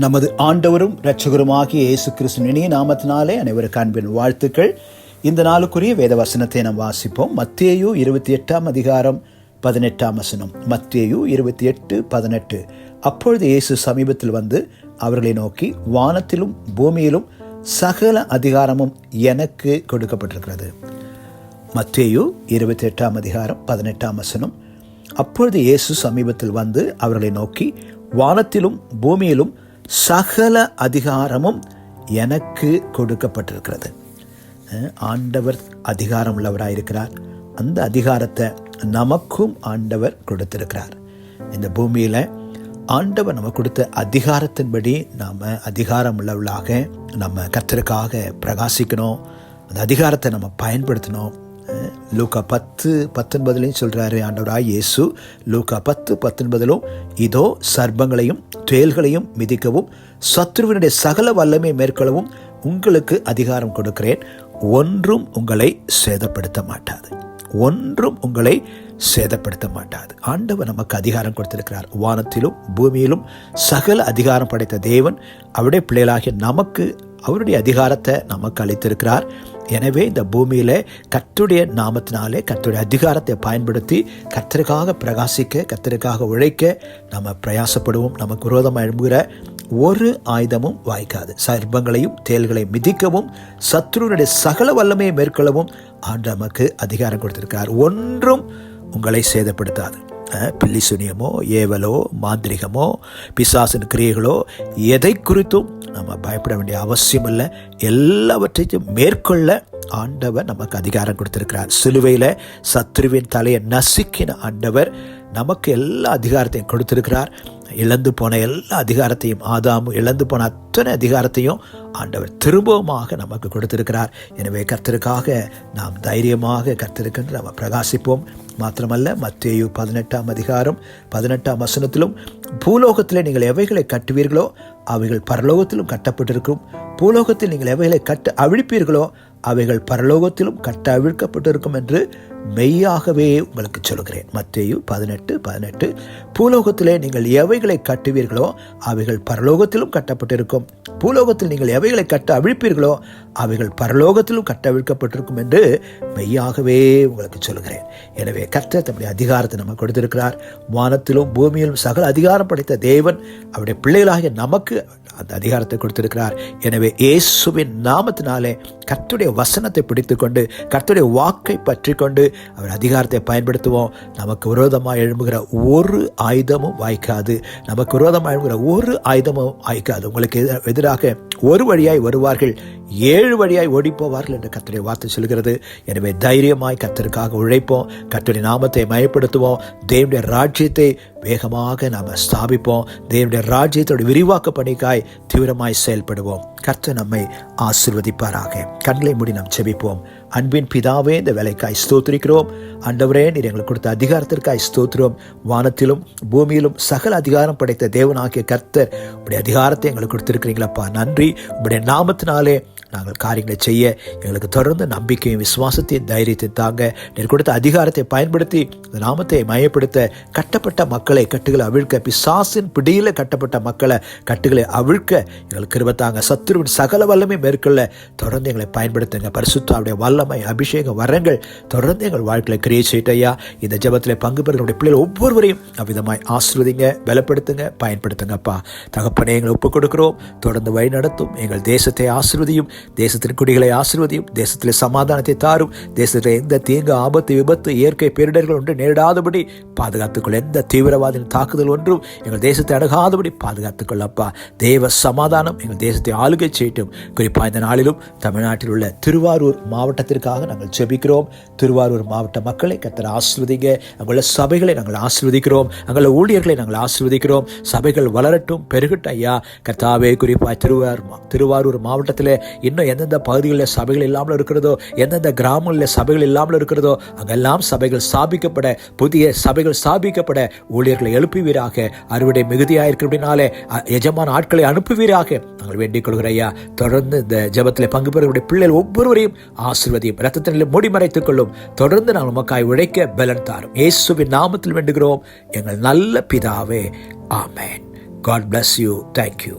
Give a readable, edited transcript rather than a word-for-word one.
நமது ஆண்டவரும் இரட்சகருமாகிய இயேசு கிறிஸ்துவின் இனிய நாமத்தினாலே அனைவருக்கு அன்பின் வாழ்த்துக்கள். இந்த நாளுக்குரிய வேத வசனத்தை நாம் வாசிப்போம். மத்தேயு 28 மத்தேயு 28:18. அப்பொழுது இயேசு சமீபத்தில் வந்து அவர்களை நோக்கி, வானத்திலும் பூமியிலும் சகல அதிகாரமும் எனக்கு கொடுக்கப்பட்டிருக்கிறது. மத்தேயு 28:18. அப்பொழுது இயேசு சமீபத்தில் வந்து அவர்களை நோக்கி, வானத்திலும் பூமியிலும் சகல அதிகாரமும் எனக்கு கொடுக்கப்பட்டிருக்கிறது. ஆண்டவர் அதிகாரம் உள்ளவராயிருக்கிறார். அந்த அதிகாரத்தை நமக்கும் ஆண்டவர் கொடுத்திருக்கிறார். இந்த பூமியில் ஆண்டவர் நம்ம கொடுத்த அதிகாரத்தின்படி நாம் அதிகாரம் உள்ளவர்களாக நம்ம கர்த்தருக்காக பிரகாசிக்கணும். அந்த அதிகாரத்தை நம்ம பயன்படுத்தணும். லூக்கா 10:19 சொல்றாரு ஆண்டவராய் இயேசு. லூக்கா 10:19, இதோ சர்ப்பங்களையும் தேள்களையும் மிதிக்கவும் சத்துருவினுடைய சகல வல்லமை மேற்கொள்ளவும் உங்களுக்கு அதிகாரம் கொடுக்கிறேன், ஒன்றும் உங்களை சேதப்படுத்த மாட்டாது. ஆண்டவர் நமக்கு அதிகாரம் கொடுத்திருக்கிறார். வானத்திலும் பூமியிலும் சகல அதிகாரம் படைத்த தேவன் அவருடைய பிள்ளைகளாகிய நமக்கு அவருடைய அதிகாரத்தை நமக்கு அளித்திருக்கிறார். எனவே இந்த பூமியில கர்த்தருடைய நாமத்தினாலே கர்த்தருடைய அதிகாரத்தை பயன்படுத்தி கர்த்தருக்காக பிரகாசிக்க, கர்த்தருக்காக உழைக்க நம்ம பிரயாசப்படுவோம். நமக்கு விரோதமாக எழும்புகிற ஒரு ஆயுதமும் வாய்க்காது. சர்ப்பங்களையும் தேள்களையும் மிதிக்கவும் சத்துருனுடைய சகல வல்லமையை மேற்கொள்ளவும் ஆண்டவர் நமக்கு அதிகாரம் கொடுத்திருக்கிறார். ஒன்றும் உங்களை சேதப்படுத்தாது. பில்லி சுனியமோ ஏவலோ மாந்திரிகமோ பிசாசின் கிரியைகளோ எதை குறித்தும் நம்ம பயப்பட வேண்டிய அவசியம் இல்லை. எல்லாவற்றையும் மேற்கொள்ள ஆண்டவர் நமக்கு அதிகாரம் கொடுத்திருக்கிறார். சிலுவையில் சத்துருவின் தலையை நசுக்கின ஆண்டவர் நமக்கு எல்லா அதிகாரத்தையும் கொடுத்திருக்கிறார். இழந்து போன எல்லா அதிகாரத்தையும், ஆதாமு இழந்து போன அத்தனை அதிகாரத்தையும் ஆண்டவர் திரும்பவுமாக நமக்கு கொடுத்திருக்கிறார். எனவே கர்த்தருக்காக நாம் தைரியமாக கர்த்தருக்கென்று நம்ம பிரகாசிப்போம். மாத்திரமல்ல, மத்தேயு 18:18 பூலோகத்தில் நீங்கள் எவைகளை கட்டுவீர்களோ அவைகள் பரலோகத்திலும் கட்டப்பட்டிருக்கும், பூலோகத்தில் நீங்கள் எவைகளை அவிழ்ப்பீர்களோ அவைகள் பரலோகத்திலும் கட்ட அவிழ்க்கப்பட்டிருக்கும் என்று மெய்யாகவே உங்களுக்கு சொல்கிறேன். மத்தேயு 18:18. பூலோகத்திலே நீங்கள் எவைகளை கட்டுவீர்களோ அவைகள் பரலோகத்திலும் கட்டப்பட்டிருக்கும், பூலோகத்தில் நீங்கள் எவைகளை கட்ட அவிழ்ப்பீர்களோ அவைகள் பரலோகத்திலும் கட்ட அவிழ்க்கப்பட்டிருக்கும் என்று மெய்யாகவே உங்களுக்கு சொல்கிறேன். எனவே கர்த்தர் தம்முடைய அதிகாரத்தை நமக்கு கொடுத்திருக்கிறார். வானத்திலும் பூமியிலும் சகல அதிகாரம் படைத்த தேவன் அவருடைய பிள்ளைகளாகிய நமக்கு அந்த அதிகாரத்தை கொடுத்திருக்கிறார். எனவே இயேசுவின் நாமத்தினாலே கர்த்தருடைய வசனத்தை பிடித்துக்கொண்டு கர்த்தருடைய வாக்கை பற்றி கொண்டு அவர் அதிகாரத்தை பயன்படுத்துவோம். நமக்கு விரோதமாக எழும்புகிற ஒரு ஆயுதமும் வாய்க்காது. உங்களுக்கு எதிராக ஒரு வழியாய் வருவார்கள், 7 வழியாய் ஓடிப்போவார்கள் என்று கர்த்தருடைய வார்த்தை சொல்கிறது. எனவே தைரியமாய் கர்த்தருக்காக உழைப்போம், கர்த்தருடைய நாமத்தை மயப்படுத்துவோம், தேவனுடைய ராஜ்யத்தை வேகமாக நாம் ஸ்தாபிப்போம், தேவனுடைய ராஜ்யத்தோட விரிவாக்க பணிக்காய் தீவிரமாய் செயல்படுவோம். கர்த்தர் நம்மை ஆசீர்வதிப்பாராக. கண்களை மூடி நாம் ஜெபிப்போம். அன்பின் பிதாவே, இந்த வேலைக்காய் ஸ்தோத்திரிக்கிறோம். ஆண்டவரே, நீர் எங்களுக்கு கொடுத்த அதிகாரத்திற்காய் ஸ்தோத்திரம். வானத்திலும் பூமியிலும் சகல அதிகாரம் படைத்த தேவனாகிய கர்த்தர் உடைய அதிகாரத்தை எங்களுக்கு கொடுத்திருக்கிறீங்களப்பா, நன்றி. உடைய நாமத்தினாலே நாங்கள் காரியங்களை செய்ய எங்களுக்கு தொடர்ந்து நம்பிக்கையும் விசுவாசத்தையும் தைரியத்தையும் தாங்க. நீர் கொடுத்த அதிகாரத்தை பயன்படுத்தி நாமத்தை மையப்படுத்த கட்டப்பட்ட மக்களை கட்டுகளை அவிழ்க்க, பிசாசின் பிடியில் கட்டப்பட்ட மக்களை கட்டுகளை அவிழ்க்க எங்களுக்கு கிருபை தாங்க. சத்துருவின் சகல வல்லமை மேற்கொள்ள தொடர்ந்து எங்களை பயன்படுத்துங்க. பரிசுத்தாவுடைய வல்லமை, அபிஷேக வரங்கள் தொடர்ந்து எங்கள் வாழ்க்கையில கிரியை செய்யா. இந்த ஜெபத்தில் பங்கு பெறுகிற பிள்ளைகள் ஒவ்வொருவரையும் அவ்விதமாய் ஆசீர்வதிங்க, பலப்படுத்துங்க, பயன்படுத்துங்கப்பா. தகப்பனே, எங்களை ஒப்புக் கொடுக்கிறோம். தொடர்ந்து வழி நடத்தும். எங்கள் தேசத்தை ஆசீர்வதியும், தேசத்தின் குடிகளை ஆசீர்வதியும், தேசத்தில் சமாதானத்தை தாரும், தேசத்தில் எந்த தீங்கு, ஆபத்து, விபத்து, இயற்கை பேரிடர்கள் ஒன்று நேரிடாதபடி பாதுகாத்துக்கொள்ள, எந்த தீவிரவாதியின் தாக்குதல் ஒன்றும் எங்கள் தேசத்தை அணுகாதபடி பாதுகாத்துக்கொள்ளப்பா. தேவ சமாதானம் எங்கள் தேசத்தை ஆளுகை செய்யட்டும். குறிப்பாக இந்த நாளிலும் தமிழ்நாட்டில் உள்ள திருவாரூர் மாவட்டத்திற்காக நாங்கள் ஜெபிக்கிறோம். திருவாரூர் மாவட்ட மக்களை கர்த்தர் ஆசீர்வதிங்க. அங்குள்ள சபைகளை நாங்கள் ஆசீர்வதிக்கிறோம், அங்குள்ள ஊழியர்களை நாங்கள் ஆசீர்வதிக்கிறோம். சபைகள் வளரட்டும், பெருகட்டும் ஐயா. கர்த்தாவே, குறிப்பாக திருவாரூர் மாவட்டத்தில் இன்னும் எந்தெந்த பகுதிகளில் சபைகள் இல்லாமல் இருக்கிறதோ, எந்தெந்த கிராமங்களில் சபைகள் இல்லாமல் இருக்கிறதோ அங்கெல்லாம் சபைகள் ஸ்தாபிக்கப்பட, புதிய சபைகள் ஸ்தாபிக்கப்பட ஊழியர்களை எழுப்புவீராக. அறுவடை மிகுதியாக இருக்கிறபடினாலே எஜமான ஆட்களை அனுப்புவீராக நாங்கள் வேண்டிக் கொள்கிற ஐயா. தொடர்ந்து இந்த ஜெபத்தில் பங்கு பெறுவடைய பிள்ளைகள் ஒவ்வொருவரையும் ஆசீர்வதியும், இரத்தத்தினில் மூடி மறைத்துக் கொள்ளும். தொடர்ந்து நாங்கள் நமக்காய் உழைக்க பலன் தாரும். இயேசுவின் நாமத்தில் வேண்டுகிறோம் எங்கள் நல்ல பிதாவே, ஆமென். God bless you. Thank you.